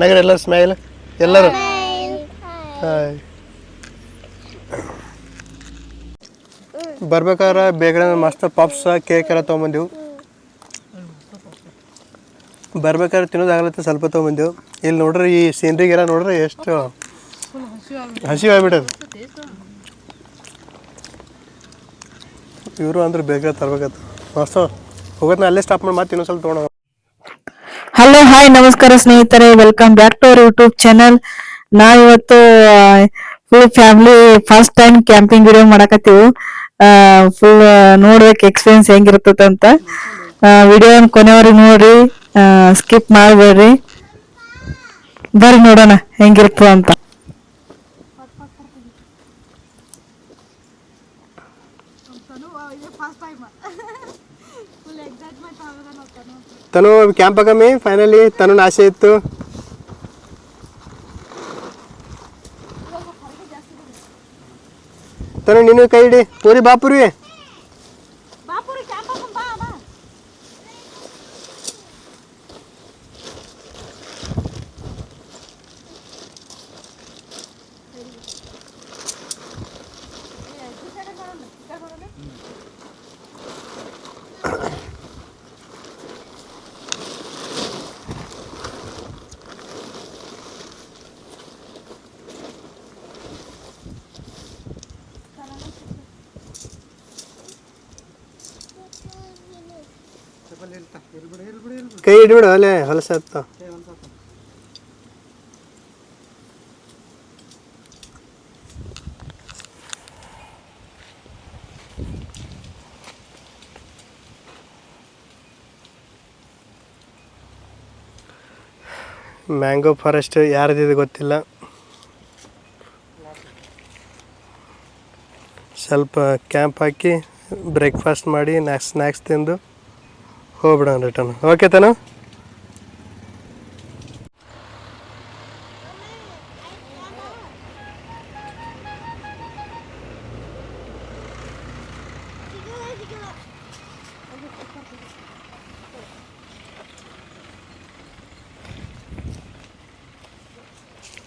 ನಗರ ಎಲ್ಲ ಸ್ಮೈಲ್ ಎಲ್ಲರೂ ಬರ್ಬೇಕಾದ್ರೆ ಬೇಗನೆ ಮಸ್ತ್ ಪಾಪ್ಸ್ ಕೇಕ್ ಎಲ್ಲ ತೊಗೊಂಬಂದೆವು. ಬರ್ಬೇಕಾದ್ರೆ ತಿನ್ನೋದಾಗಲತ್ತ ಸ್ವಲ್ಪ ತೊಗೊಂಬಂದೆವು. ಇಲ್ಲಿ ನೋಡ್ರಿ ಈ ಸೀನ್ರಿಗೆಲ್ಲ ನೋಡ್ರಿ ಎಷ್ಟು ಹಸಿವು ಆಗ್ಬಿಟ್ಟದು. ಇವರು ಅಂದ್ರೆ ಬೇಗ ತರ್ಬೇಕತ್ತ ಮಸ್ತ್ ಹೋಗೋದ್ನ ಅಲ್ಲೇ ಸ್ಟಾಪ್ ಮಾಡಿ ಮತ್ತೆ ಇನ್ನೊಂದು ಸ್ವಲ್ಪ ತೊಗೊಂಡು. ಹಲೋ ಹಾಯ್ ನಮಸ್ಕಾರ ಸ್ನೇಹಿತರೆ, welcome back to our YouTube channel. ನಾವಿವತ್ತು full family first time camping video ಮಾಡಕತ್ತೀವಿ. ಫುಲ್ ನೋಡ್ಬೇಕು ಎಕ್ಸ್ಪೀರಿಯನ್ಸ್ ಹೆಂಗಿರ್ತದ ಅಂತ. ವಿಡಿಯೋನ ಕೊನೆವರೆಗೆ ನೋಡ್ರಿ, ಸ್ಕಿಪ್ ಮಾಡಬೇಡ್ರಿ. ಬರ್ರಿ ನೋಡೋಣ ಹೆಂಗಿರ್ತದ ಅಂತ. ತನು ಕ್ಯಾಂಪ್ ಕಮ್ಮಿ ಫೈನಲಿ ತನ್ನ ಆಸೆ ಇತ್ತು. ತನು ನೀನು ಕೈ ಹಿಡಿ. ಪೂರಿ ಬಾಪುರಿ ಕೈ ಹಿಡಿಬಿಡು ಅಲ್ಲೇ ಹೊಲಸ ಹತ್ತ. ಮ್ಯಾಂಗೋ ಫಾರೆಸ್ಟ್ ಯಾರ್ದಿದೆ ಗೊತ್ತಿಲ್ಲ. ಸ್ವಲ್ಪ ಕ್ಯಾಂಪ್ ಹಾಕಿ ಬ್ರೇಕ್ಫಾಸ್ಟ್ ಮಾಡಿ ಸ್ನ್ಯಾಕ್ಸ್ ತಿಂದು ಹೋಗ್ಬಿಡೋಣ ರಿಟರ್ನ್. ಓಕೆ ತಾನು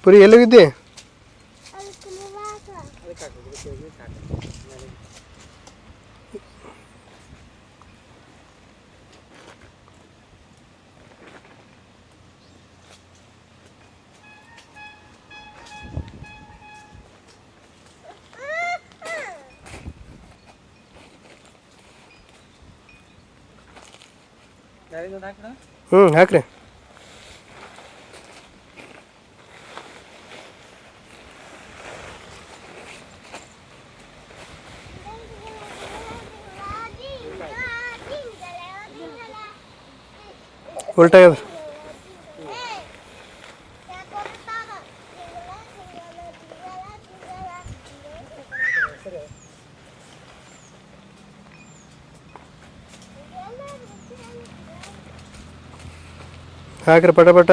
ಪುರಿ ಎಲ್ಲಿಗಿದ್ದಿ? ಹಾಕ್ರಿ. ಉಲ್ಟಾ ಆಗ್ಯದ. ಹಾಕ್ರಿ ಪಟ ಪಟ.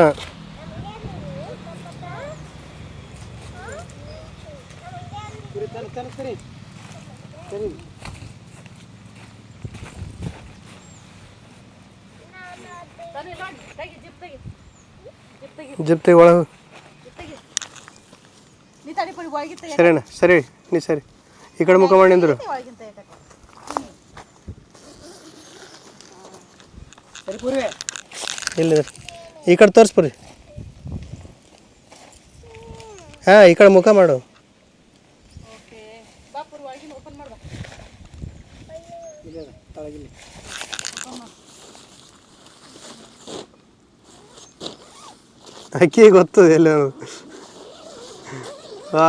ಜಿಪ್ ತೆಗಿ ಒಳಗೆ. ಸರಿ ಅಣ್ಣ ಸರಿ ನೀ ಸರಿ ಈ ಕಡೆ ಮುಖ ಮಾಡಿ ನಿಂದ್ರು. ಇಲ್ಲ ಈ ಕಡೆ ತೋರಿಸ್ಬಿಡ್ರಿ. ಹಾಂ ಈ ಕಡೆ ಮುಖ ಮಾಡು. ಅಕ್ಕಿ ಗೊತ್ತು ಎಲ್ಲ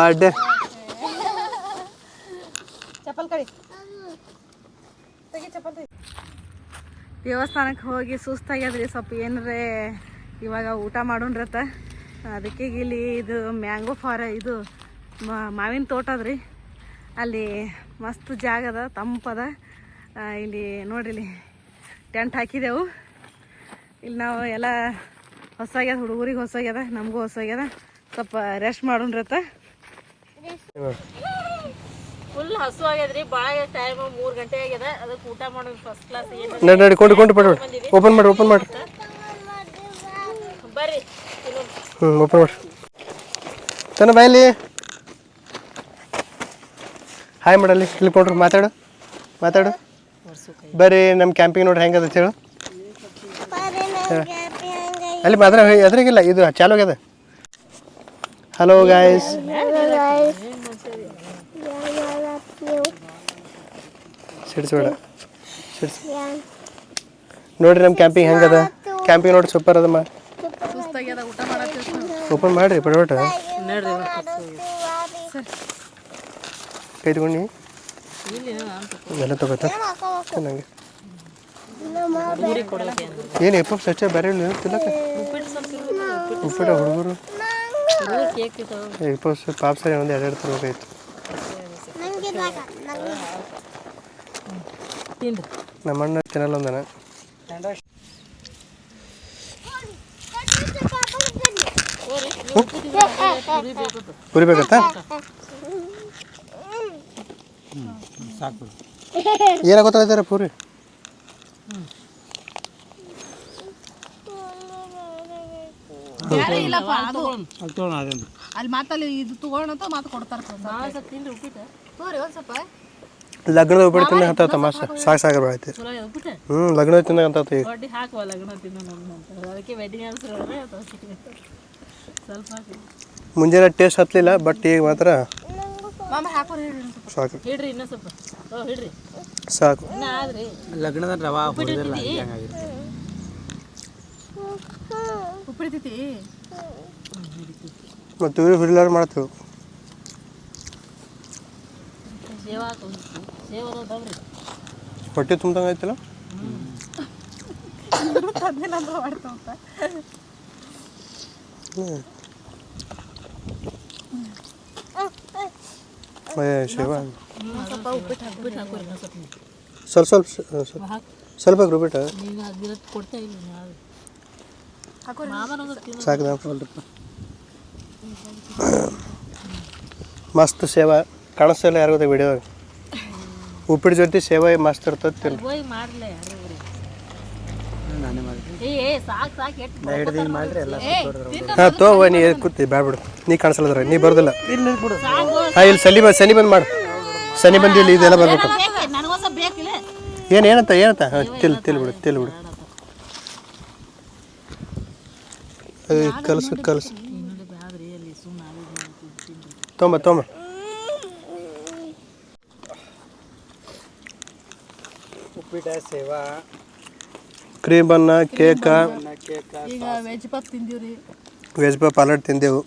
ಅಡ್ಡೆ. ದೇವಸ್ಥಾನಕ್ಕೆ ಹೋಗಿ ಸುಸ್ತಾಗ್ಯದ್ರಿ ಸ್ವಲ್ಪ. ಏನ್ರೆ ಇವಾಗ ಊಟ ಮಾಡೋಣ್ರತ್ತ. ಅದಕ್ಕೆ ಇಲ್ಲಿ ಇದು ಮ್ಯಾಂಗೋ ಇದು ಮಾವಿನ ತೋಟ ಅದ್ರಿ. ಅಲ್ಲಿ ಮಸ್ತ್ ಜಾಗ ಅದ, ತಂಪದ. ಇಲ್ಲಿ ನೋಡ್ರಿ, ಇಲ್ಲಿ ಟೆಂಟ್ ಹಾಕಿದೆವು. ಇಲ್ಲಿ ನಾವು ಎಲ್ಲ ಹೊಸಾಗ್ಯದ, ಹುಡುಗರಿಗೆ ಹೊಸಾಗ್ಯದ, ನಮಗೂ ಹೊಸಾಗ್ಯದ. ಸ್ವಲ್ಪ ರೆಸ್ಟ್ ಮಾಡೋಣ್ರತ್ತ. ಫುಲ್ ಹಸು ಆಗ್ಯದ್ರಿ, ಭಾಳ ಟೈಮ್ 3 ಗಂಟೆ ಆಗ್ಯದ. ಅದಕ್ಕೆ ಊಟ ಮಾಡೋದು ಫಸ್ಟ್ ಕ್ಲಾಸ್. ಓಪನ್ ಮಾಡಿ ಬರ್ರಿ. ಓಪನ್ ಮಾಡಿ ತನ್ನ ಬಾಯಲ್ಲಿ ಹಾಯ್ ಮಾಡಲ್ಲಿ ಇಲ್ಲಿ ಕೊಡ್ರಿ ಮಾತಾಡು ಬರ್ರಿ ನಮ್ಮ ಕ್ಯಾಂಪಿಂಗ್ ನೋಡ್ರಿ ಹೆಂಗದ ಹೇಳು ಅಲ್ಲಿ ಮಾತ್ರ ಎದ್ರಾಗಿಲ್ಲ ಇದು ಚಾಲು ಆಗ್ಯದ ಹಲೋ ಗಾಯ್ಸ್ ಸಿಡ್ಸ್ಬೇಡ ನೋಡ್ರಿ ನಮ್ಮ ಕ್ಯಾಂಪಿಂಗ್ ಹೆಂಗದ ಕ್ಯಾಂಪಿಂಗ್ ನೋಡಿ ಸೂಪರ್ ಅದಮ್ಮ ಓಪನ್ ಮಾಡ್ರಿ ಪಡವಟ ಕೈ ತಗೊಂಡು ಎಲ್ಲ ತಗೋತಾ ಚೆನ್ನಾಗಿ ಏನು ಎಪ್ಪ ಸ್ವಚ್ಛ ಬೇರೆ ತಿನ್ನಕ ಉಪ್ಪಿಟ ಹುಡುಗರು ಪಾಪ ಸರಿ ಒಂದು ಎರಡು ತರಬೇಕಾಯ್ತು ನಮ್ಮ ಅಣ್ಣ ತಿನ್ನಲ್ಲ ಒಂದನ ಹುರಿಬೇಕತ್ತಾ ಏನ ಗೊತ್ತಾಗ್ತಾರ ಪೂರಿ ಲಗ್ನದ ಉಪ್ಪಿಟ್ಟು ತಿನ್ನ ಅಂತ ತಮಾಷೆ ಸಾಕು ಐತಿ ಲಗ್ನದ ತಿನ್ನಂತ ಮುಂಜಾನೆ ಟೇಸ್ಟ್ ಹತ್ತಲಿಲ್ಲ ಬಟ್ ಈಗ ಮಾತ್ರ ಸಾಕು ಸಾಕು ಲಗ್ನದ ರವಾ ಮತ್ತು ಇವ್ರು ಹುರಿಲಾರ ಮಾಡ್ತೇವೆ ಹೊಟ್ಟೆ ತುಂಬ್ದಂಗೆ ಆಯ್ತಲ್ಲ ಶಿವ ಸ್ವಲ್ಪ ರುಬಿಟ್ಟು ಸಾಕು ಮಸ್ತ್ ಸೇವಾ ಕಾಣಿಸ್ತಿಲ್ಲ ಯಾರು ಗೊತ್ತಾ ವಿಡಿಯೋದಾಗ ಉಪ್ಪಿಟ್ಟು ಜೊತೆ ಸೇವಾ ಮಸ್ತ್ ಇರ್ತದೆ ಹಾಂ ತಗೋ ನೀ ಕೂತಿ ಬ್ಯಾಡ್ಬಿಡು ನೀ ಕಾಣಿಸಲ್ಲದ್ರ ನೀ ಬರೋದಿಲ್ಲ ಹಾಂ ಇಲ್ಲಿ ಸನಿ ಬಂದು ಮಾಡು ಸನಿ ಬಂದು ಇಲ್ಲಿ ಇದೆಲ್ಲ ಬರ್ಬೇಕು ಏನಂತ ಹಾಂ ತಿಲ್ಬಿಡು ಕಲಸು ತೊಂಬ ಉಪ್ಪಿಟ ಸೇವಾ ಕ್ರೀಮ್ ಬನ್ನ ಕೇಕ ಈಗ ವೆಜ್ ಪಪ್ ತಿಂದೀವ್ರಿ ವೆಜ್ ಪಪ್ ಆಲ್ರೆಡಿ ತಿಂದೆವು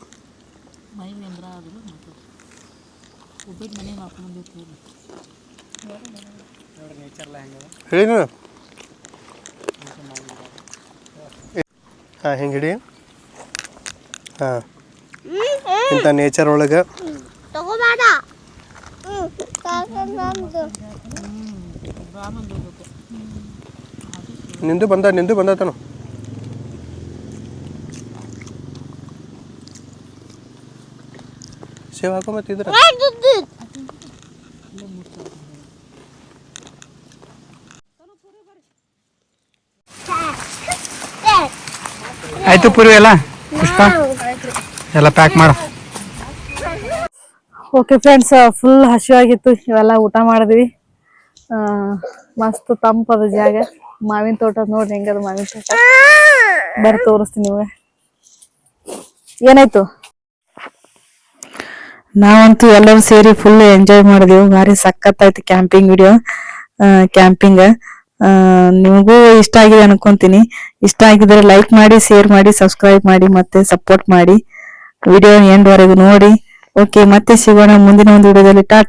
ಹೇಳಿ ಹಾಂ ಹಿಂಗೆ ಹಿಡಿ ಹಾಂ ಇಂಥ ನೇಚರ್ ಒಳಗೆ ನಿಂದು ಬಂದತನು ಸೇವ್ ಹಾಕೋ ಮತ್ತೆ ಇದ್ರ ಆಯ್ತು ಪೂರ್ವಿ ಎಲ್ಲ ಪುಷ್ಪ ಎಲ್ಲ ಪ್ಯಾಕ್ ಮಾಡು ಓಕೆ ಫ್ರೆಂಡ್ಸ್ ಫುಲ್ ಹಸಿವಾಗಿತ್ತು ಇವೆಲ್ಲ ಊಟ ಮಾಡಿದ್ವಿ ಮಸ್ತ್ ತಂಪದ ಜಾಗ ಮಾವಿನ ತೋಟ ನೋಡ್ರಿ ಹೆಂಗದ ಮಾವಿನ ತೋಟ ಬರ್ರಿ ತೋರಿಸ್ತೀನಿ ನಿಮ್ಗೆ ಏನಾಯ್ತು ನಾವಂತೂ ಎಲ್ಲರೂ ಸೇರಿ ಫುಲ್ ಎಂಜಾಯ್ ಮಾಡಿದೆವು ಭಾರಿ ಸಖತ್ತಾಯ್ತು ಕ್ಯಾಂಪಿಂಗ್ ನಿಮಗೂ ಇಷ್ಟ ಆಗಿದೆ ಅನ್ಕೊಂತೀನಿ ಇಷ್ಟ ಆಗಿದ್ರೆ ಲೈಕ್ ಮಾಡಿ ಶೇರ್ ಮಾಡಿ ಸಬ್ಸ್ಕ್ರೈಬ್ ಮಾಡಿ ಮತ್ತೆ ಸಪೋರ್ಟ್ ಮಾಡಿ ವಿಡಿಯೋ ಎಂಡ್ ವರೆಗೂ ನೋಡಿ ಓಕೆ ಮತ್ತೆ ಸಿಗೋಣ ಮುಂದಿನ ಒಂದು ವಿಡಿಯೋದಲ್ಲಿ ಟಾಟಾ.